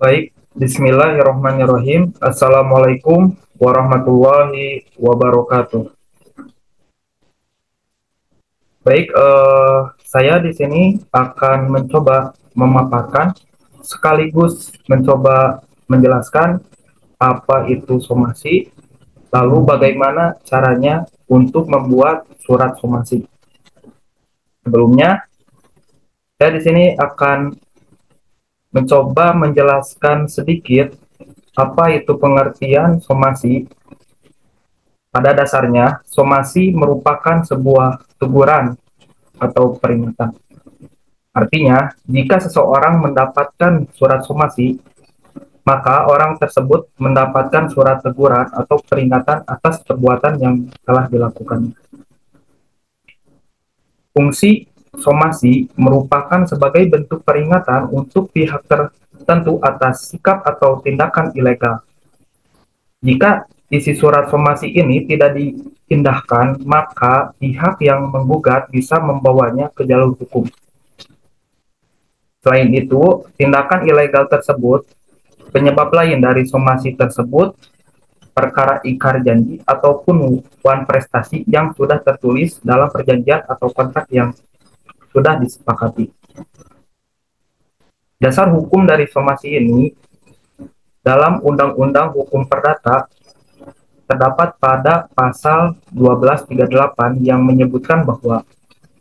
Baik, Bismillahirrahmanirrahim. Assalamualaikum warahmatullahi wabarakatuh. Baik, saya di sini akan mencoba memaparkan sekaligus mencoba menjelaskan apa itu somasi, lalu bagaimana caranya untuk membuat surat somasi. Sebelumnya, saya di sini akan mencoba menjelaskan sedikit apa itu pengertian somasi. Pada dasarnya, somasi merupakan sebuah teguran atau peringatan. Artinya, jika seseorang mendapatkan surat somasi, maka orang tersebut mendapatkan surat teguran atau peringatan atas perbuatan yang telah dilakukan. Fungsi somasi merupakan sebagai bentuk peringatan untuk pihak tertentu atas sikap atau tindakan ilegal. Jika isi surat somasi ini tidak diindahkan, maka pihak yang menggugat bisa membawanya ke jalur hukum. Selain itu, tindakan ilegal tersebut, penyebab lain dari somasi tersebut, perkara ingkar janji ataupun wan prestasi yang sudah tertulis dalam perjanjian atau kontrak yang sudah disepakati. Dasar hukum dari somasi ini dalam Undang-Undang Hukum Perdata terdapat pada pasal 1238 yang menyebutkan bahwa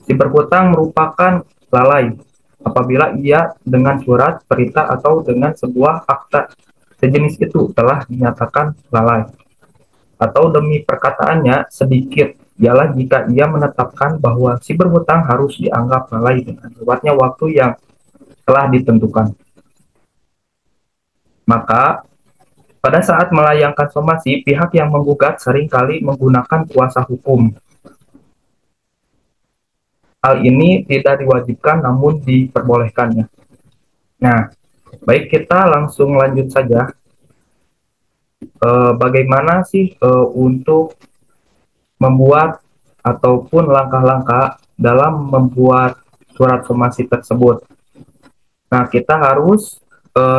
si berhutang merupakan lalai apabila ia dengan surat, perintah, atau dengan sebuah akta sejenis itu telah dinyatakan lalai, atau demi perkataannya sedikit, ialah jika ia menetapkan bahwa si berhutang harus dianggap lalai dengan lewatnya waktu yang telah ditentukan. Maka, pada saat melayangkan somasi, pihak yang menggugat seringkali menggunakan kuasa hukum. Hal ini tidak diwajibkan namun diperbolehkannya. Nah, baik, kita langsung lanjut saja. Bagaimana sih untuk membuat ataupun langkah-langkah dalam membuat surat somasi tersebut? Nah, kita harus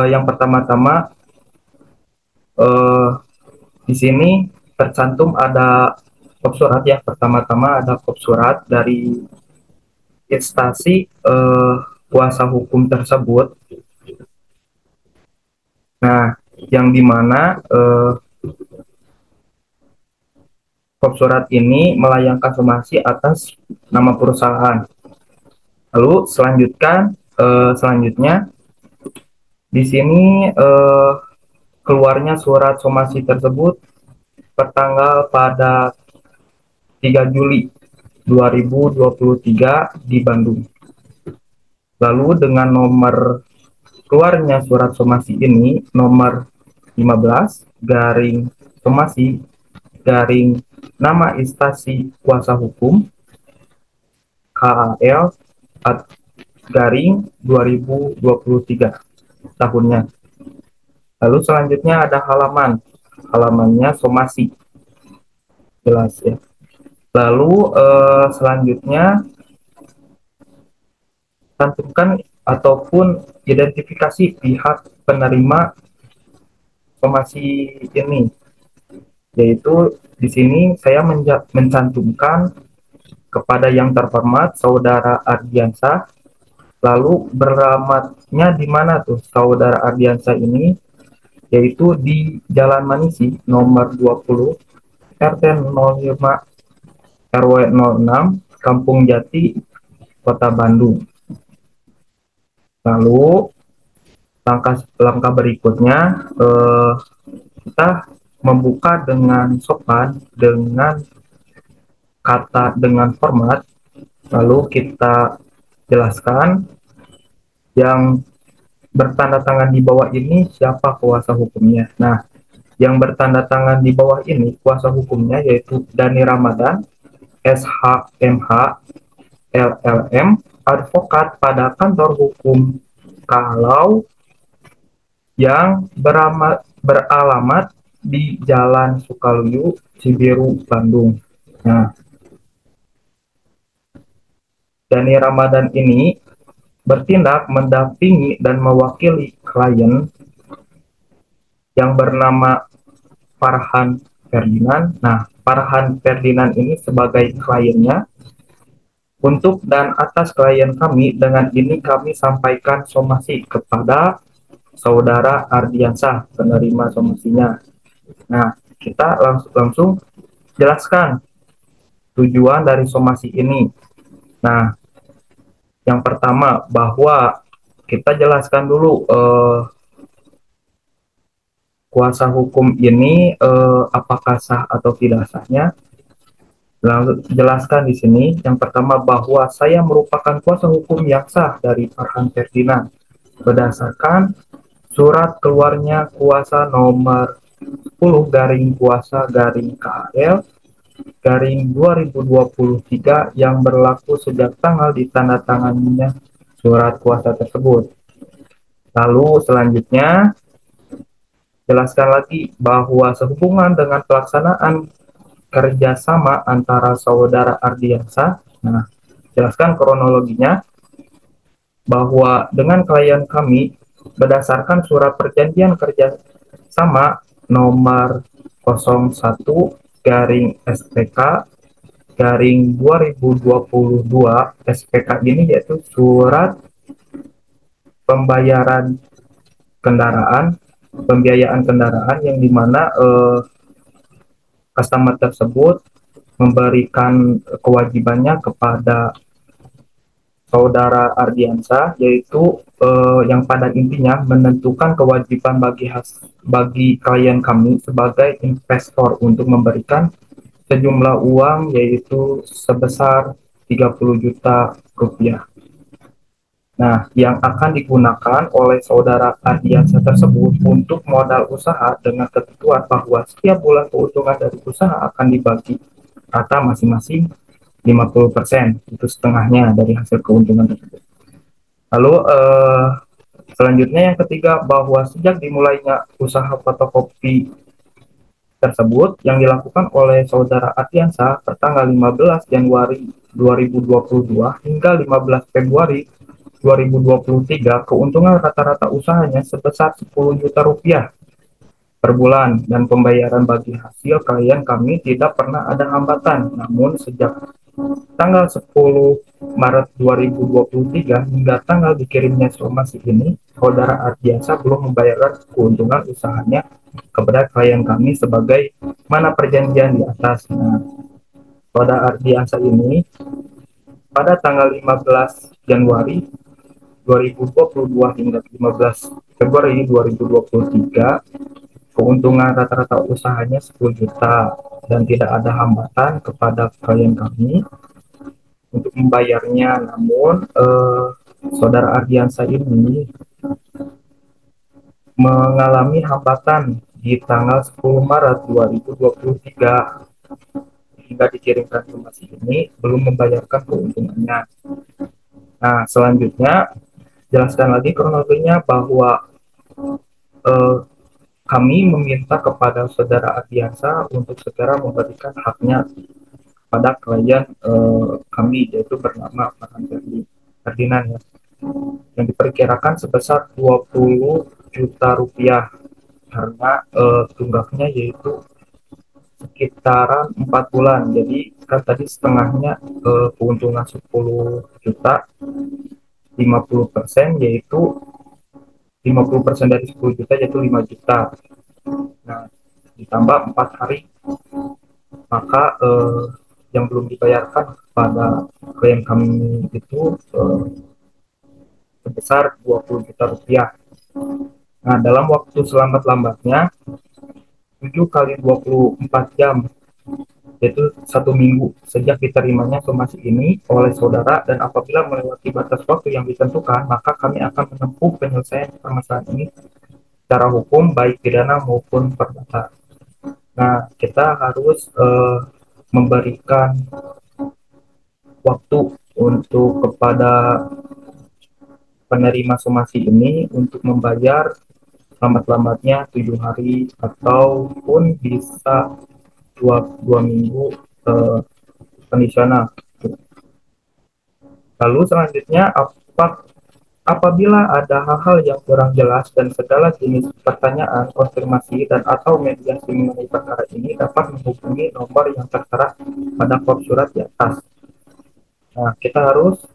yang pertama-tama eh, di sini tercantum ada kop surat ya. Pertama-tama ada kop surat dari instansi kuasa hukum tersebut. Nah, yang dimana kop surat ini melayangkan somasi atas nama perusahaan. Lalu selanjutnya di sini keluarnya surat somasi tersebut tertanggal pada 3 Juli 2023 di Bandung. Lalu dengan nomor keluarnya surat somasi ini nomor 15 garing somasi garing nama instansi kuasa hukum KAL garing 2023 tahunnya. Lalu selanjutnya ada halamannya somasi, jelas ya. Lalu selanjutnya cantumkan ataupun identifikasi pihak penerima somasi ini, yaitu di sini saya mencantumkan kepada yang terhormat Saudara Ardiansa. Lalu beralamatnya di mana tuh Saudara Ardiansa ini, yaitu di Jalan Manisi nomor 20 RT 05 RW 06 Kampung Jati Kota Bandung. Lalu langkah berikutnya kita membuka dengan sopan dengan kata dengan format, lalu kita jelaskan yang bertanda tangan di bawah ini siapa kuasa hukumnya. Nah, yang bertanda tangan di bawah ini kuasa hukumnya yaitu Dani Ramadan, SHMH, LLM, advokat pada kantor hukum kalau yang beralamat di Jalan Sukaluyu, Cibiru, Bandung. Nah, Dani Ramadan ini bertindak mendampingi dan mewakili klien yang bernama Farhan Ferdinand. Nah, Farhan Ferdinand ini sebagai kliennya. Untuk dan atas klien kami, dengan ini kami sampaikan somasi kepada saudara Ardiansah, penerima somasinya. Nah, kita langsung jelaskan tujuan dari somasi ini. Nah, yang pertama bahwa kita jelaskan dulu kuasa hukum ini apakah sah atau tidak sahnya. Lalu jelaskan di sini yang pertama bahwa saya merupakan kuasa hukum yang sah dari Farhan Ferdinand berdasarkan surat keluarnya kuasa nomor 10 garing kuasa garing KL garing 2023 yang berlaku sejak tanggal ditandatanganinya surat kuasa tersebut. Lalu selanjutnya jelaskan lagi bahwa sehubungan dengan pelaksanaan kerjasama antara saudara Ardiansa. Nah, jelaskan kronologinya bahwa dengan klien kami berdasarkan surat perjanjian kerjasama nomor 01 garing SPK garing 2022. SPK ini yaitu surat pembayaran kendaraan, pembiayaan kendaraan yang dimana customer tersebut memberikan kewajibannya kepada saudara Ardiansa, yaitu yang pada intinya menentukan kewajiban bagi klien kami sebagai investor untuk memberikan sejumlah uang yaitu sebesar 30 juta rupiah. Nah, yang akan digunakan oleh saudara Ardiansa tersebut untuk modal usaha dengan ketentuan bahwa setiap bulan keuntungan dari usaha akan dibagi rata masing-masing 50%, itu setengahnya dari hasil keuntungan tersebut. Lalu selanjutnya yang ketiga bahwa sejak dimulainya usaha fotokopi tersebut yang dilakukan oleh saudara Ardiansa pertanggal 15 Januari 2022 hingga 15 Februari 2023, keuntungan rata-rata usahanya sebesar 10 juta rupiah per bulan dan pembayaran bagi hasil klien kami tidak pernah ada hambatan. Namun sejak tanggal 10 Maret 2023 hingga tanggal dikirimnya somasi ini, saudara Ardiansa belum membayarkan keuntungan usahanya kepada klien kami sebagai mana perjanjian di atas. Nah, saudara Ardiansa ini pada tanggal 15 Januari 2022 hingga 15 Februari 2023 keuntungan rata-rata usahanya 10 juta dan tidak ada hambatan kepada klien kami untuk membayarnya. Namun saudara Ardiansa ini mengalami hambatan di tanggal 10 Maret 2023 hingga dikirimkan informasi ini belum membayarkan keuntungannya. Nah, selanjutnya jelaskan lagi kronologinya bahwa eh, kami meminta kepada saudara Ardiansa untuk segera memberikan haknya pada klien kami yaitu bernama Farhan Ferdinand ya, yang diperkirakan sebesar 20 juta rupiah karena tunggaknya yaitu sekitaran 4 bulan. Jadi kan tadi setengahnya keuntungan 10 juta, 50% yaitu 50% dari 10 juta yaitu 5 juta. Nah, ditambah 4 hari maka yang belum dibayarkan pada klien kami itu sebesar 20 juta rupiah. Nah, dalam waktu selambat-lambatnya 7 kali 24 jam yaitu 1 minggu sejak diterimanya somasi ini oleh saudara, dan apabila melewati batas waktu yang ditentukan maka kami akan menempuh penyelesaian permasalahan ini secara hukum baik pidana maupun perdata. Nah, kita harus memberikan waktu untuk kepada penerima somasi ini untuk membayar lambat-lambatnya 7 hari ataupun bisa dua minggu kondisional. Lalu selanjutnya apa Apabila ada hal-hal yang kurang jelas dan segala jenis pertanyaan, konfirmasi, dan atau mediasi mengenai perkara ini dapat menghubungi nomor yang tertera pada form surat di atas. Nah, kita harus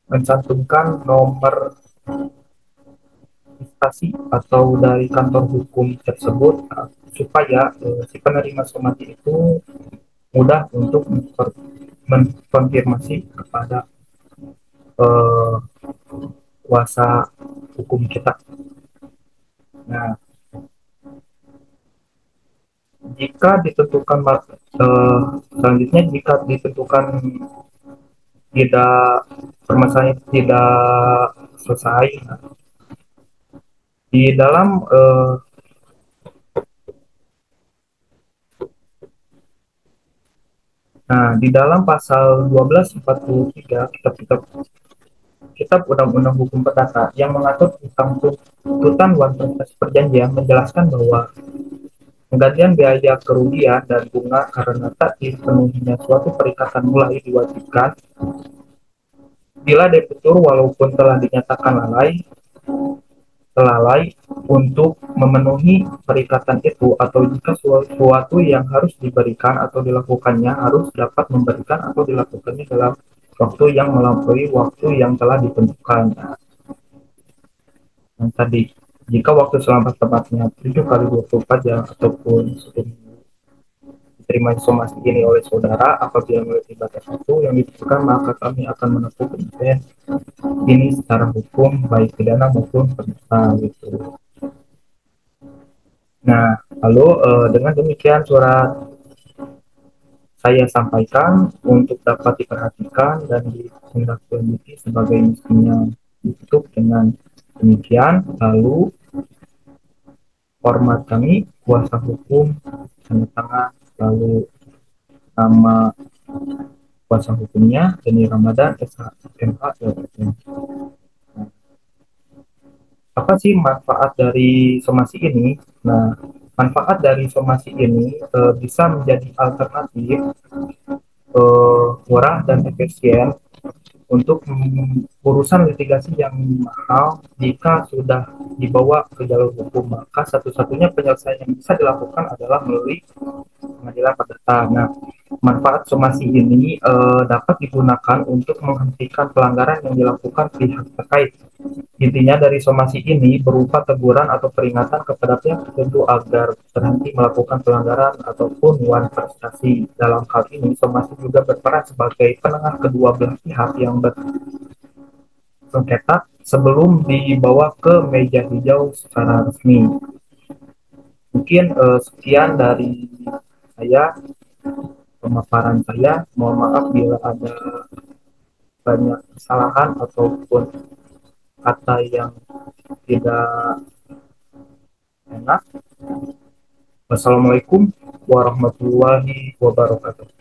mencantumkan nomor instansi atau dari kantor hukum tersebut supaya si penerima somasi itu mudah untuk mengkonfirmasi kepada eh, kuasa hukum kita. Nah, jika ditentukan selanjutnya jika ditentukan tidak permasalahan tidak selesai, di dalam di dalam pasal 1243 kitab kitab Undang-Undang Hukum Perdata yang mengatur tentang tuntutan luar prestasi perjanjian menjelaskan bahwa penggantian biaya kerugian dan bunga karena tak dipenuhinya suatu perikatan mulai diwajibkan bila debitur walaupun telah dinyatakan lalai untuk memenuhi perikatan itu atau jika sesuatu yang harus diberikan atau dilakukannya harus dapat memberikan atau dilakukannya dalam waktu yang melampaui waktu yang telah ditentukan. Yang tadi, jika waktu selama tepatnya 7 kali 24 jam ataupun sebelum diterima somasi ini oleh saudara apabila melebihi batas waktu yang ditentukan maka kami akan menempuh penyelesaian ini secara hukum baik pidana maupun perdata gitu. Nah, lalu dengan demikian surat saya sampaikan untuk dapat diperhatikan dan ditindaklanjuti sebagai mestinya ditutup dengan demikian. Lalu format kami kuasa hukum tanda tangan, lalu nama kuasa hukumnya Deni Ramadan SHMH LLM. Apa sih manfaat dari somasi ini? Nah, manfaat dari somasi ini bisa menjadi alternatif murah dan efisien untuk urusan litigasi yang mahal jika sudah dibawa ke jalur hukum, maka satu-satunya penyelesaian yang bisa dilakukan adalah melalui pengadilan perdata. Nah, manfaat somasi ini dapat digunakan untuk menghentikan pelanggaran yang dilakukan pihak terkait. Intinya dari somasi ini berupa teguran atau peringatan kepada pihak tertentu agar berhenti melakukan pelanggaran ataupun wan prestasi. Dalam hal ini, somasi juga berperan sebagai penengah kedua belah pihak yang bersengketa sebelum dibawa ke meja hijau secara resmi. Mungkin sekian dari saya, pemaparan saya. Mohon maaf bila ada banyak kesalahan ataupun kata yang tidak enak. Wassalamualaikum warahmatullahi wabarakatuh.